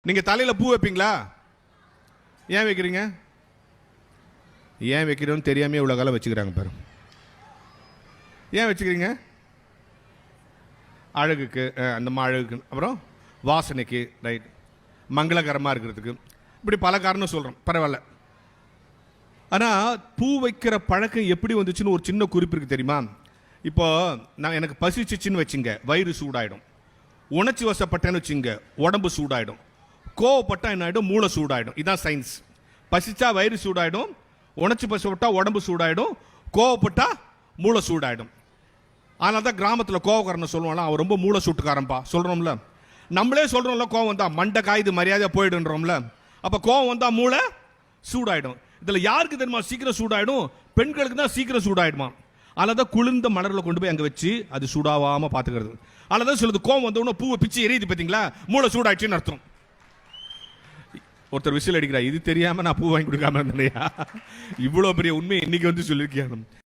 நீங்க தலையில பூ வைப்பீங்களா? ஏன் வைக்கிறீங்க? ஏன் வைக்கிறோன்னு தெரியாம இவ்வளவு காலம் வச்சுக்கிறாங்க பாரு. ஏன் வச்சுக்கிறீங்க? அழகுக்கு, அந்த அழகுக்கு, அப்புறம் வாசனைக்கு, ரைட், மங்களகரமாக இருக்கிறதுக்கு, இப்படி பல காரணம் சொல்கிறோம். பரவாயில்ல. ஆனால் பூ வைக்கிற பழக்கம் எப்படி வந்துச்சுன்னு ஒரு சின்ன குறிப்பு இருக்குது தெரியுமா? இப்போ நான் எனக்கு பசிச்சிச்சின்னு வச்சுங்க, வயிறு சூடாயிடும். உணர்ச்சி வசப்பட்டேன்னு வச்சுங்க, உடம்பு சூடாயிடும். கோவப்பட்டா என்ன ஆகிடும்? மூளை சூடாயிடும். இதுதான் சயின்ஸ். பசிச்சா வயிறு சூடாயிடும், உணர்ச்சி வசப்பட்டா உடம்பு சூடாயிடும், கோவப்பட்டா மூளை சூடாயிடும். அதனால தான் கிராமத்தில் கோவக்காரனை சொல்லுவாங்களா, அவன் ரொம்ப மூளை சூட்டுக்காரன்பா சொல்கிறோம்ல. நம்மளே சொல்கிறோம்ல, கோவம் வந்தா மண்டை காயுது மரியாதையாக போயிடுன்றோம்ல. அப்போ கோவம் வந்தால் மூளை சூடாயிடும். இதில் யாருக்கு தெரியுமா சீக்கிரம் சூடாயிடும்? பெண்களுக்கு தான் சீக்கிரம் சூடாயிடுமா. அதனால தான் குளிர்ந்த மலரில் கொண்டு போய் அங்கே வச்சு அது சூடாகாமல் பார்த்துக்கிறது. அதனால தான் சொல்லுது, கோவம் வந்தவொடனே பூவை பிச்சு எரியுது பார்த்தீங்களா, மூளை சூடாயிடுச்சுன்னு அர்த்தம். ஒருத்தர் விசில் அடிக்கிறா, இது தெரியாமல் நான் பூ வாங்கி கொடுக்காம இருந்தேன். இவ்வளோ பெரிய உண்மை இன்னைக்கு வந்து சொல்லியிருக்கேன்.